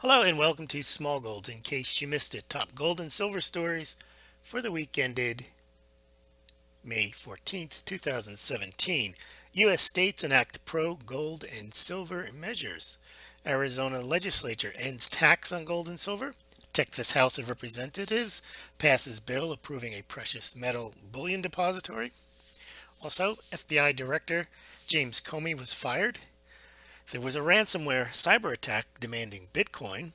Hello and welcome to Smaulgld. In case you missed it, top gold and silver stories for the week ended May 14th, 2017. U.S. states enact pro-gold and silver measures. Arizona legislature ends tax on gold and silver. Texas House of Representatives passes bill approving a precious metal bullion depository. Also, FBI Director James Comey was fired. There was a ransomware cyber attack demanding Bitcoin.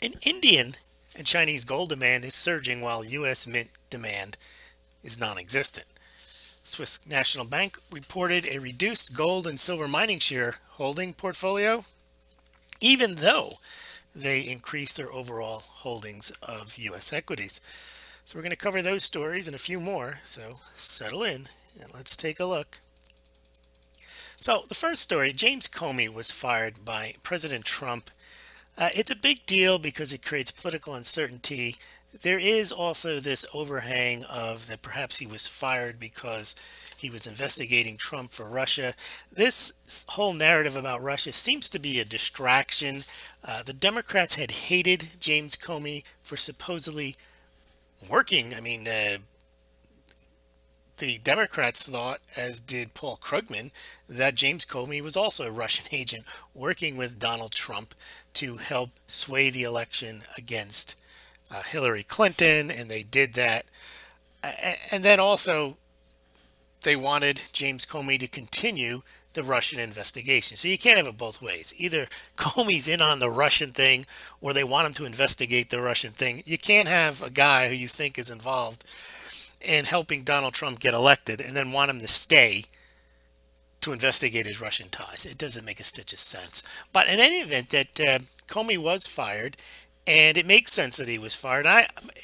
An Indian and Chinese gold demand is surging while U.S. mint demand is non-existent. Swiss National Bank reported a reduced gold and silver mining share holding portfolio, even though they increased their overall holdings of U.S. equities. So we're going to cover those stories and a few more, so settle in and let's take a look. So the first story, James Comey was fired by President Trump. It's a big deal because it creates political uncertainty. There is also this overhang of that perhaps he was fired because he was investigating Trump for Russia. This whole narrative about Russia seems to be a distraction. The Democrats had hated James Comey for supposedly working. The Democrats thought, as did Paul Krugman, that James Comey was also a Russian agent working with Donald Trump to help sway the election against Hillary Clinton, and they did that. And then also, they wanted James Comey to continue the Russian investigation. So you can't have it both ways. Either Comey's in on the Russian thing, or they want him to investigate the Russian thing. You can't have a guy who you think is involved in helping Donald Trump get elected and then want him to stay to investigate his Russian ties. It doesn't make a stitch of sense. But in any event, that Comey was fired, and it makes sense that he was fired.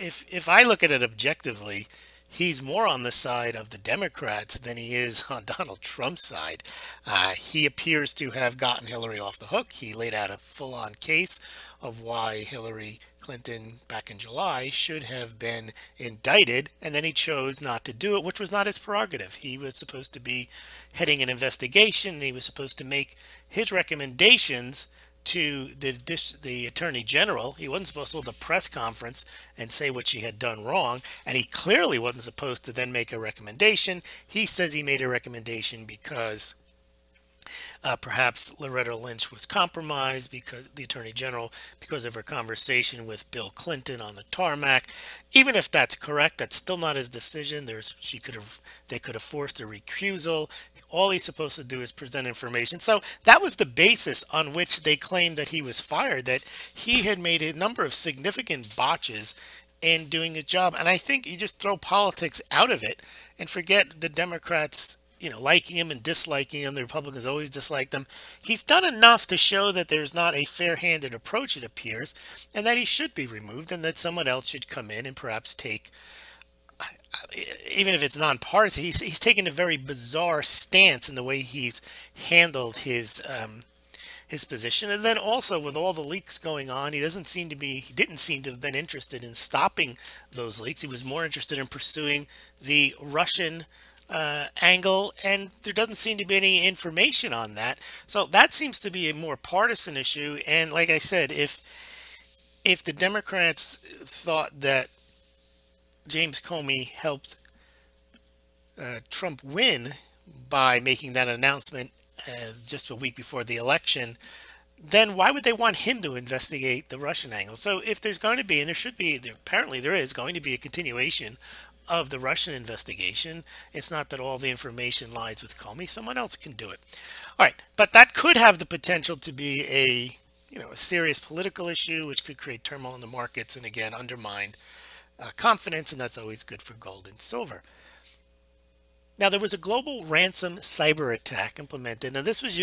If I look at it objectively, he's more on the side of the Democrats than he is on Donald Trump's side. He appears to have gotten Hillary off the hook. He laid out a full-on case of why Hillary Clinton back in July should have been indicted, and then he chose not to do it, which was not his prerogative. He was supposed to be heading an investigation, and he was supposed to make his recommendations to the Attorney General. He wasn't supposed to hold a press conference and say what she had done wrong, and he clearly wasn't supposed to then make a recommendation. He says he made a recommendation because perhaps Loretta Lynch was compromised, because the Attorney General, because of her conversation with Bill Clinton on the tarmac. Even if that's correct, that's still not his decision. They could have forced a recusal. All he's supposed to do is present information. So that was the basis on which they claimed that he was fired, that he had made a number of significant botches in doing his job. And I think you just throw politics out of it and forget the Democrats, liking him and disliking him. The Republicans always dislike them. He's done enough to show that there's not a fair-handed approach, it appears, and that he should be removed, and that someone else should come in and perhaps take, even if it's nonpartisan, he's taken a very bizarre stance in the way he's handled his position. And then also, with all the leaks going on, he didn't seem to have been interested in stopping those leaks. He was more interested in pursuing the Russian angle, and there doesn't seem to be any information on that. So that seems to be a more partisan issue. And like I said, if the Democrats thought that James Comey helped Trump win by making that announcement just a week before the election, then why would they want him to investigate the Russian angle? So if there's going to be, and apparently there is going to be a continuation of the Russian investigation, it's not that all the information lies with Comey. Someone else can do it. All right, but that could have the potential to be a serious political issue, which could create turmoil in the markets and again undermine confidence, and that's always good for gold and silver. Now, there was a global ransom cyber attack implemented, and this was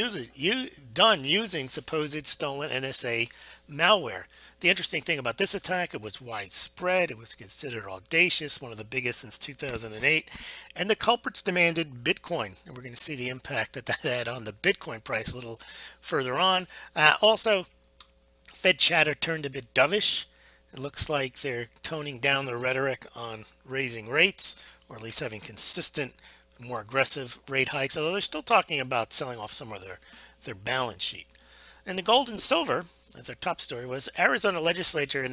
done using supposed stolen NSA malware. The interesting thing about this attack, it was widespread, it was considered audacious, one of the biggest since 2008, and the culprits demanded Bitcoin. And we're going to see the impact that had on the Bitcoin price a little further on. Also, Fed chatter turned a bit dovish. It looks like they're toning down their rhetoric on raising rates, or at least having consistent, more aggressive rate hikes, although they're still talking about selling off some of their balance sheet. And the gold and silver, as our top story was, Arizona legislature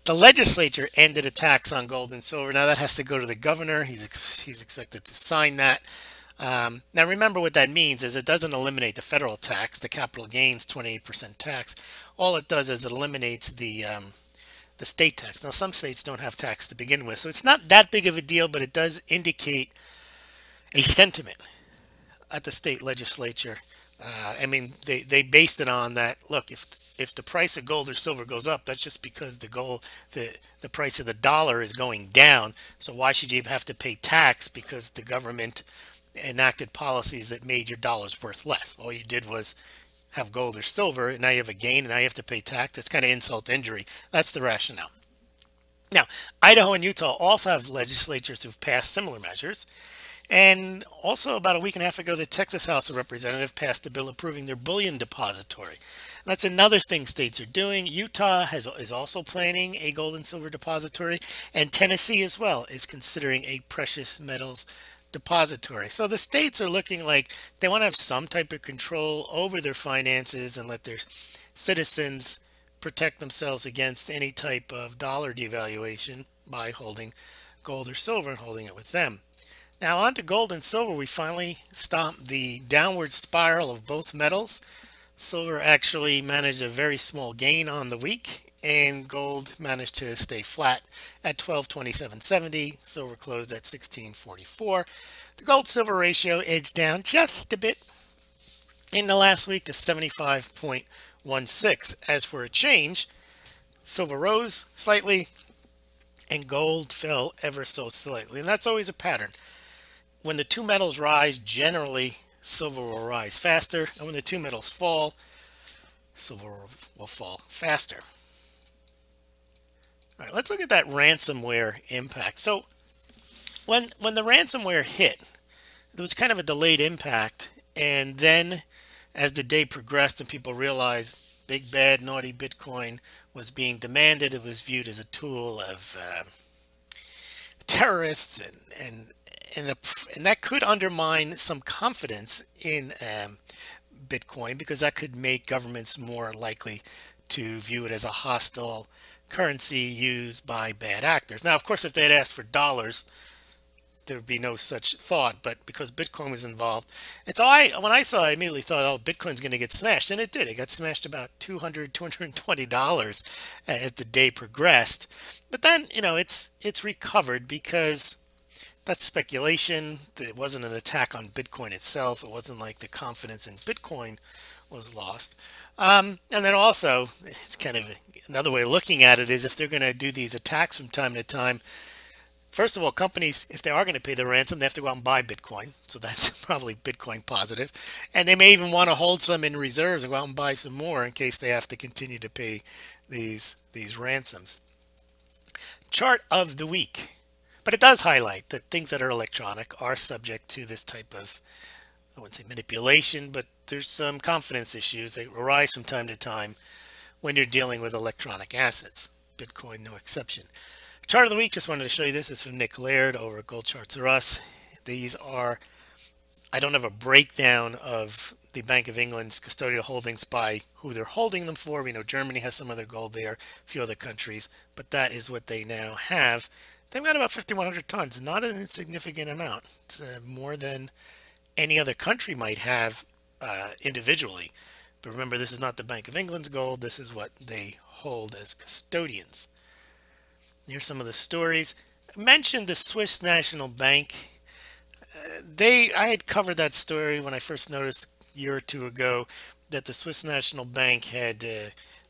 the legislature ended a tax on gold and silver. Now that has to go to the governor. He's expected to sign that. Now remember what that means is it doesn't eliminate the federal tax, the capital gains 28% tax. All it does is it eliminates the state tax. Now some states don't have tax to begin with, so it's not that big of a deal, but it does indicate a sentiment at the state legislature. I mean, they based it on that. Look, if the price of gold or silver goes up, that's just because the price of the dollar is going down. So why should you have to pay tax because the government enacted policies that made your dollars worth less? All you did was have gold or silver, and now you have a gain, and now you have to pay tax. It's kind of insult to injury. That's the rationale. Now, Idaho and Utah also have legislatures who've passed similar measures. And also about a week and a half ago, the Texas House of Representatives passed a bill approving their bullion depository. And that's another thing states are doing. Utah is also planning a gold and silver depository, and Tennessee as well is considering a precious metals depository. So the states are looking like they want to have some type of control over their finances and let their citizens protect themselves against any type of dollar devaluation by holding gold or silver and holding it with them. Now on to gold and silver, we finally stopped the downward spiral of both metals. Silver actually managed a very small gain on the week, and gold managed to stay flat at 1227.70. Silver closed at 1644. The gold silver ratio edged down just a bit in the last week to 75.16. As for a change, silver rose slightly and gold fell ever so slightly, and that's always a pattern. When the two metals rise, generally silver will rise faster, and when the two metals fall, silver will fall faster. All right, let's look at that ransomware impact. So when the ransomware hit, there was kind of a delayed impact, and then as the day progressed and people realized big bad naughty Bitcoin was being demanded, it was viewed as a tool of terrorists, and that could undermine some confidence in Bitcoin, because that could make governments more likely to view it as a hostile currency used by bad actors. Now, of course, if they had asked for dollars, there would be no such thought, but because Bitcoin was involved, and so when I saw it, I immediately thought, oh, Bitcoin's going to get smashed, and it did. It got smashed about $220 as the day progressed. But then, it's recovered because that's speculation. It wasn't an attack on Bitcoin itself. It wasn't like the confidence in Bitcoin was lost. And then also, it's kind of another way of looking at it is if they're going to do these attacks from time to time, first of all, companies, if they are going to pay the ransom, they have to go out and buy Bitcoin. So that's probably Bitcoin positive. And they may even want to hold some in reserves and go out and buy some more in case they have to continue to pay these ransoms. Chart of the week. But it does highlight that things that are electronic are subject to this type of, I wouldn't say manipulation, but there's some confidence issues that arise from time to time when you're dealing with electronic assets. Bitcoin, no exception. Chart of the week, just wanted to show you this. This is from Nick Laird over at Gold Charts R Us. These are, I don't have a breakdown of the Bank of England's custodial holdings by who they're holding them for. We know Germany has some of their gold there, a few other countries, but that is what they now have. They've got about 5,100 tons, not an insignificant amount. It's more than any other country might have individually. But remember, this is not the Bank of England's gold. This is what they hold as custodians. Here's some of the stories. I mentioned the Swiss National Bank. I had covered that story when I first noticed a year or two ago that the Swiss National Bank had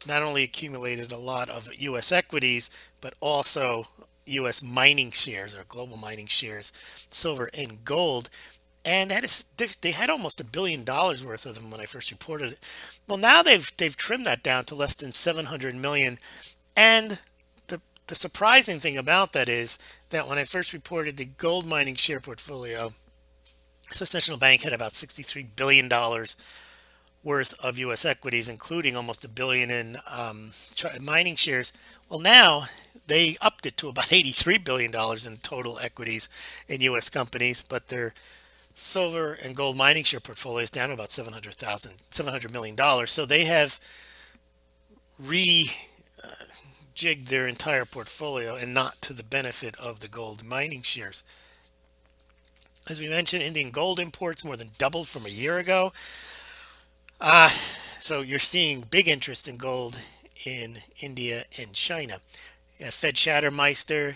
not only accumulated a lot of U.S. equities, but also U.S. mining shares or global mining shares, silver and gold, and they had almost $1 billion worth of them when I first reported it. Well, now they've trimmed that down to less than 700 million, and the surprising thing about that is that when I first reported the gold mining share portfolio, Swiss National Bank had about $63 billion worth of U.S. equities, including almost $1 billion in mining shares. Well, now they upped it to about $83 billion in total equities in U.S. companies, but they're silver and gold mining share portfolio is down about $700 million. So they have rejigged their entire portfolio and not to the benefit of the gold mining shares. As we mentioned, Indian gold imports more than doubled from a year ago. So you're seeing big interest in gold in India and China. Fed Shattermeister,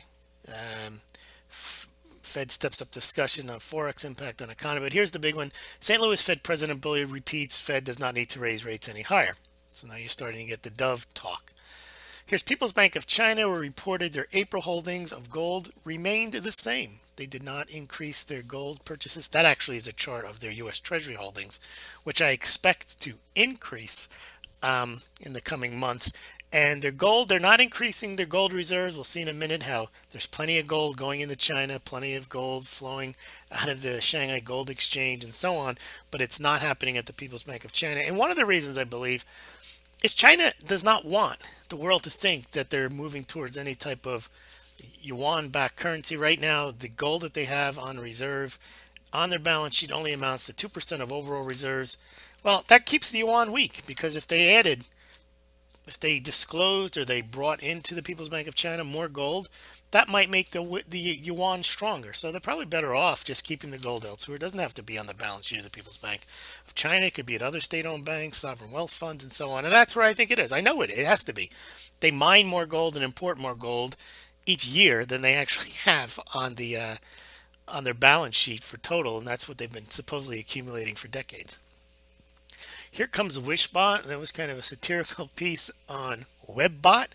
Fed steps up discussion on Forex impact on economy. But here's the big one. St. Louis Fed President Bulliard repeats Fed does not need to raise rates any higher. So now you're starting to get the dove talk. Here's People's Bank of China, who reported their April holdings of gold remained the same. They did not increase their gold purchases. That actually is a chart of their U.S. Treasury holdings, which I expect to increase in the coming months. And their gold, they're not increasing their gold reserves. We'll see in a minute how there's plenty of gold going into China, plenty of gold flowing out of the Shanghai Gold Exchange and so on. But it's not happening at the People's Bank of China. And one of the reasons I believe is China does not want the world to think that they're moving towards any type of yuan-backed currency. Right now, the gold that they have on reserve on their balance sheet only amounts to 2% of overall reserves. Well, that keeps the yuan weak, because if they disclosed or they brought into the People's Bank of China more gold, that might make the yuan stronger. So they're probably better off just keeping the gold elsewhere. It doesn't have to be on the balance sheet of the People's Bank of China. It could be at other state-owned banks, sovereign wealth funds, and so on. And that's where I think it is. I know it has to be. They mine more gold and import more gold each year than they actually have on their balance sheet for total, and that's what they've been supposedly accumulating for decades. Here comes Wishbot. That was kind of a satirical piece on Webbot.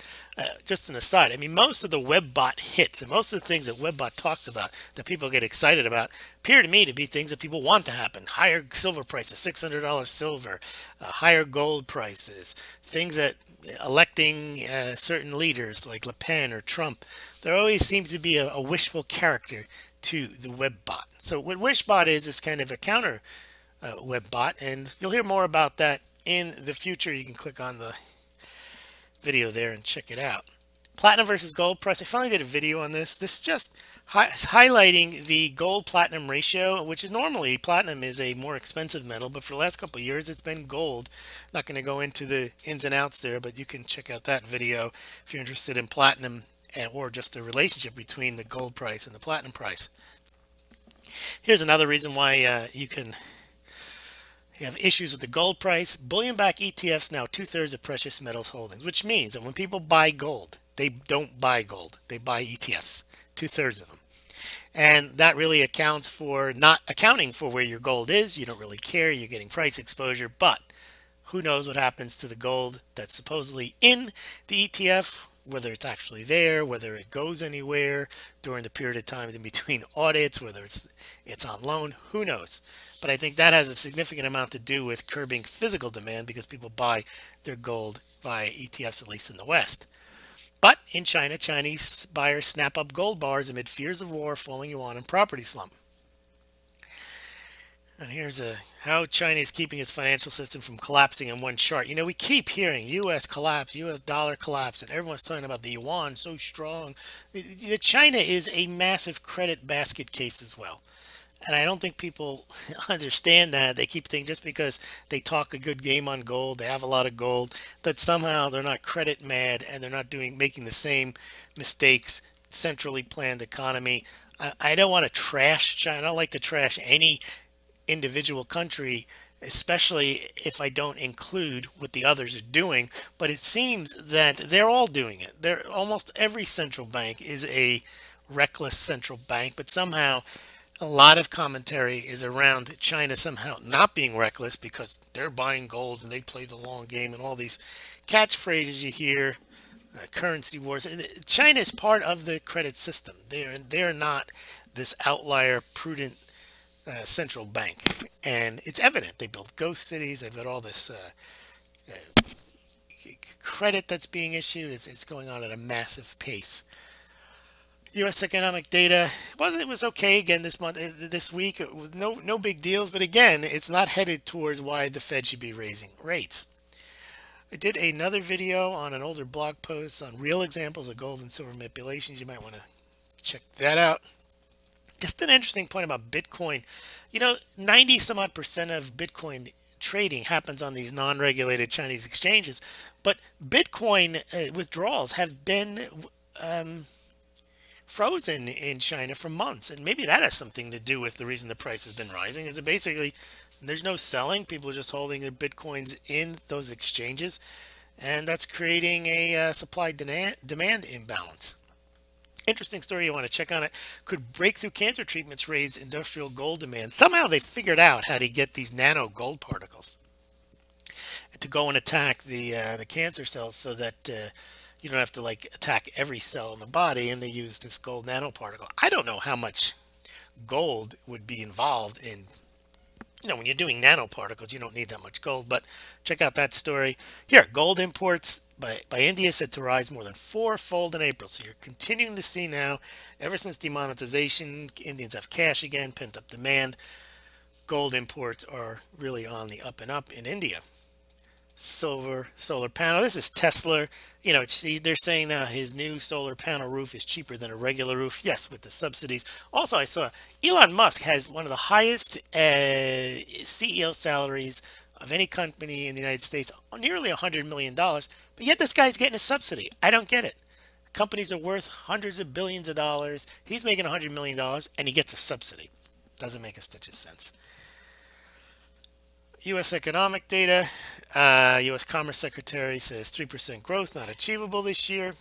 Just an aside, I mean, most of the Webbot hits and most of the things that Webbot talks about that people get excited about appear to me to be things that people want to happen. Higher silver prices, $600 silver, higher gold prices, things that electing certain leaders like Le Pen or Trump. There always seems to be a wishful character to the Webbot. So what Wishbot is kind of a counter Webbot, and you'll hear more about that in the future. You can click on the video there and check it out. Platinum versus gold price. I finally did a video on this. This is just highlighting the gold platinum ratio, which is normally platinum is a more expensive metal, but for the last couple of years it's been gold. Not going to go into the ins and outs there, but you can check out that video if you're interested in platinum or just the relationship between the gold price and the platinum price. Here's another reason why you have issues with the gold price. Bullion-backed ETFs now 2/3 of precious metals holdings, which means that when people buy gold, they don't buy gold. They buy ETFs, 2/3 of them. And that really accounts for not accounting for where your gold is. You don't really care. You're getting price exposure, but who knows what happens to the gold that's supposedly in the ETF, whether it's actually there, whether it goes anywhere during the period of time in between audits, whether it's on loan, who knows. But I think that has a significant amount to do with curbing physical demand, because people buy their gold via ETFs, at least in the West. But in China, Chinese buyers snap up gold bars amid fears of war, falling yuan, and property slump. And here's how China is keeping its financial system from collapsing in one chart. You know, we keep hearing U.S. collapse, U.S. dollar collapse, and everyone's talking about the yuan so strong. China is a massive credit basket case as well. And I don't think people understand that. They keep thinking just because they talk a good game on gold, they have a lot of gold, that somehow they're not credit mad and they're not making the same mistakes, centrally planned economy. I don't want to trash China. I don't like to trash any individual country, especially if I don't include what the others are doing. But it seems that they're all doing it. Almost every central bank is a reckless central bank, but somehow a lot of commentary is around China somehow not being reckless because they're buying gold and they play the long game, and all these catchphrases you hear, currency wars. China is part of the credit system. They're not this outlier, prudent central bank, and it's evident. They built ghost cities. They've got all this credit that's being issued. It's going on at a massive pace. U.S. economic data it was okay again this week. It was no big deals, but again, it's not headed towards why the Fed should be raising rates. I did another video on an older blog post on real examples of gold and silver manipulations. You might want to check that out. Just an interesting point about Bitcoin 90 some odd percent of Bitcoin trading happens on these non-regulated Chinese exchanges, but Bitcoin withdrawals have been um, frozen in China for months, and maybe that has something to do with the reason the price has been rising. Is it basically there's no selling, people are just holding their Bitcoins in those exchanges, and that's creating a supply demand imbalance. Interesting story, you want to check on it. Could breakthrough cancer treatments raise industrial gold demand? Somehow they figured out how to get these nano gold particles to go and attack the cancer cells, so that you don't have to like attack every cell in the body, and they use this gold nanoparticle. I don't know how much gold would be involved in, when you're doing nanoparticles, you don't need that much gold. But check out that story here. Gold imports by India said to rise more than fourfold in April. So you're continuing to see now, ever since demonetization, Indians have cash again, pent up demand. Gold imports are really on the up and up in India. Silver solar panel. This is Tesla. They're saying now his new solar panel roof is cheaper than a regular roof. Yes, with the subsidies. Also, I saw Elon Musk has one of the highest CEO salaries of any company in the United States, nearly $100 million. But yet this guy's getting a subsidy. I don't get it. Companies are worth hundreds of billions of dollars. He's making $100 million and he gets a subsidy. Doesn't make a stitch of sense. U.S. economic data. U.S. Commerce Secretary says 3% growth not achievable this year.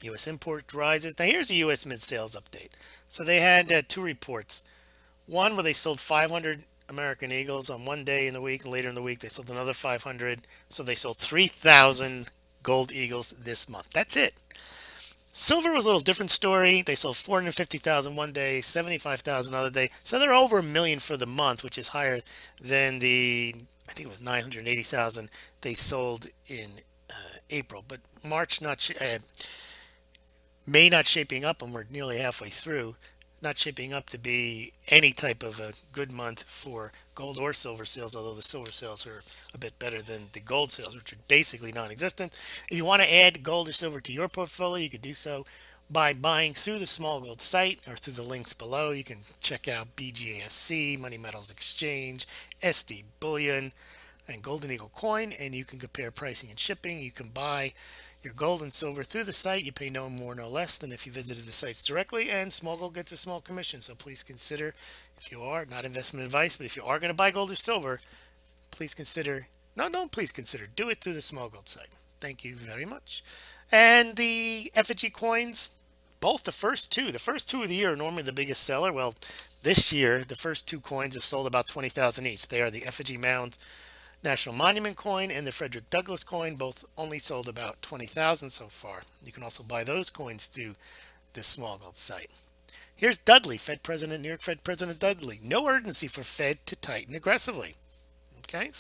U.S. import rises. Now here's a U.S. mid-sales update. So they had two reports. One where they sold 500 American Eagles on one day in the week, and later in the week they sold another 500. So they sold 3,000 gold Eagles this month. That's it. Silver was a little different story. They sold 450,000 one day, 75,000 other day. So they're over a million for the month, which is higher than I think it was 980,000 they sold in April. But May not shaping up, and we're nearly halfway through, not shaping up to be any type of a good month for gold or silver sales, although the silver sales are a bit better than the gold sales, which are basically non-existent. If you want to add gold or silver to your portfolio, you could do so by buying through the Smaulgld site or through the links below. You can check out BGASC, Money Metals Exchange, SD Bullion, and Golden Eagle Coin, and you can compare pricing and shipping. You can buy your gold and silver through the site. You pay no more, no less than if you visited the sites directly, and Smaulgld gets a small commission. So please consider, if you are, not investment advice, but if you are going to buy gold or silver, please consider, no, don't please consider, do it through the Smaulgld site. Thank you very much. And the effigy coins, both the first two of the year are normally the biggest seller. Well, this year, the first two coins have sold about 20,000 each. They are the effigy mound National Monument coin and the Frederick Douglass coin, both only sold about 20,000 so far. You can also buy those coins through the Smaulgld site. Here's Dudley, Fed President, New York Fed President Dudley. No urgency for Fed to tighten aggressively. Okay,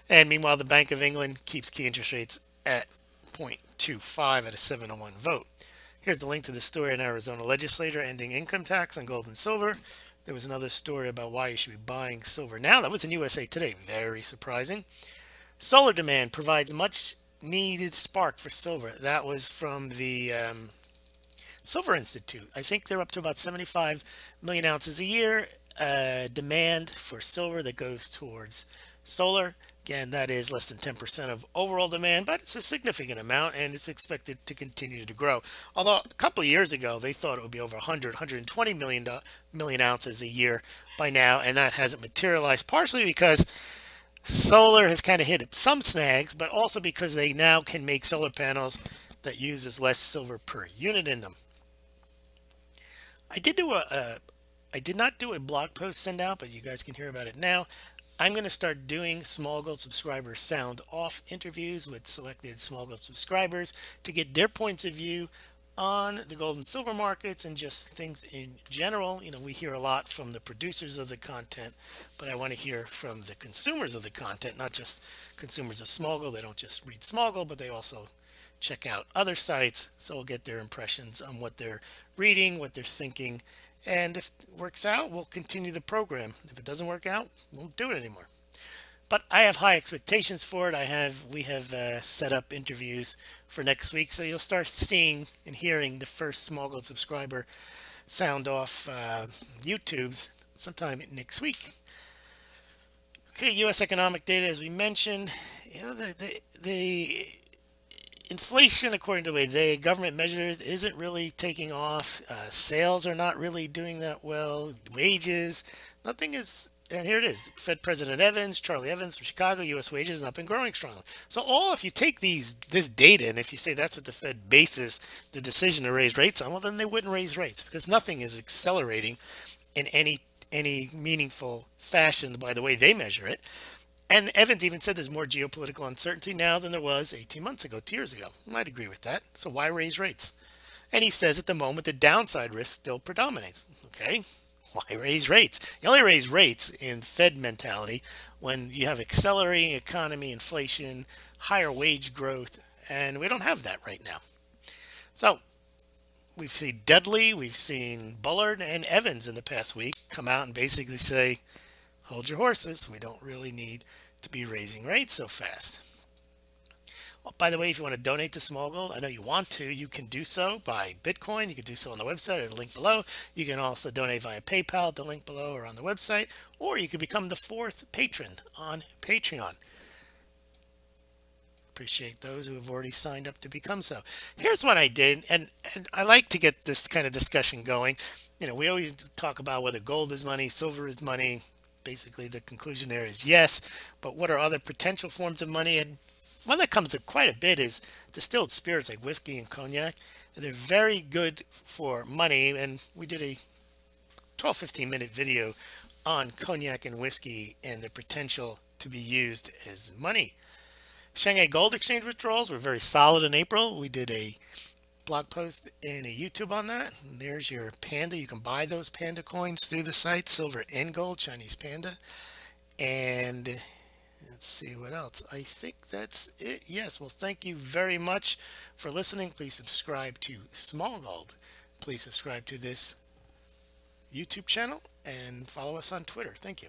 and meanwhile, the Bank of England keeps key interest rates at 0.25 at a 7-1 vote. Here's the link to the story on Arizona legislator ending income tax on gold and silver. There was another story about why you should be buying silver now. That was in USA Today. Very surprising. Solar demand provides much needed spark for silver. That was from the Silver Institute. I think they're up to about 75 million ounces a year demand for silver that goes towards solar. Again, that is less than 10% of overall demand, but it's a significant amount, and it's expected to continue to grow. Although a couple of years ago, they thought it would be over 120 million ounces a year by now, and that hasn't materialized, partially because solar has kind of hit some snags, but also because they now can make solar panels that uses less silver per unit in them. I did not do a blog post send out, but you guys can hear about it now. I'm going to start doing Smaulgld subscriber sound off interviews with selected Smaulgld subscribers to get their points of view on the gold and silver markets and just things in general. We hear a lot from the producers of the content, but I want to hear from the consumers of the content, not just consumers of Smaulgld. They don't just read Smaulgld, but they also check out other sites, so we'll get their impressions on what they're reading, what they're thinking. And if it works out, we'll continue the program. If it doesn't work out, we won't do it anymore. But I have high expectations for it. We have set up interviews for next week, so you'll start seeing and hearing the first Smaulgld subscriber sound off YouTubes sometime next week. Okay, U.S. economic data, as we mentioned, the inflation, according to the way the government measures, isn't really taking off. Sales are not really doing that well. Wages, nothing is. And here it is. Fed President Evans, Charlie Evans from Chicago, U.S. wages have not been growing strongly. So if you take this data, and if you say that's what the Fed bases the decision to raise rates on, well, then they wouldn't raise rates because nothing is accelerating in any meaningful fashion by the way they measure it. And Evans even said there's more geopolitical uncertainty now than there was 18 months ago, 2 years ago. I might agree with that. So why raise rates? And he says at the moment the downside risk still predominates. Okay, why raise rates? You only raise rates in Fed mentality when you have accelerating economy, inflation, higher wage growth, and we don't have that right now. So we've seen Dudley, we've seen Bullard and Evans in the past week come out and basically say, hold your horses. We don't really need to be raising rates so fast. Well, by the way, if you want to donate to Smaulgld, I know you want to, you can do so by Bitcoin. You can do so on the website at the link below. You can also donate via PayPal at the link below or on the website, or you can become the 4th patron on Patreon. Appreciate those who have already signed up to become so. Here's what I did, and I like to get this kind of discussion going. We always talk about whether gold is money, silver is money. Basically, the conclusion there is yes, but what are other potential forms of money? And one that comes up quite a bit is distilled spirits like whiskey and cognac. And they're very good for money, and we did a 12-15 minute video on cognac and whiskey and the potential to be used as money. Shanghai Gold Exchange withdrawals were very solid in April. We did a blog post and a YouTube on that. And there's your panda. You can buy those panda coins through the site, silver and gold, Chinese panda. And let's see what else. I think that's it. Yes, well, thank you very much for listening. Please subscribe to Smaulgld. Please subscribe to this YouTube channel and follow us on Twitter. Thank you.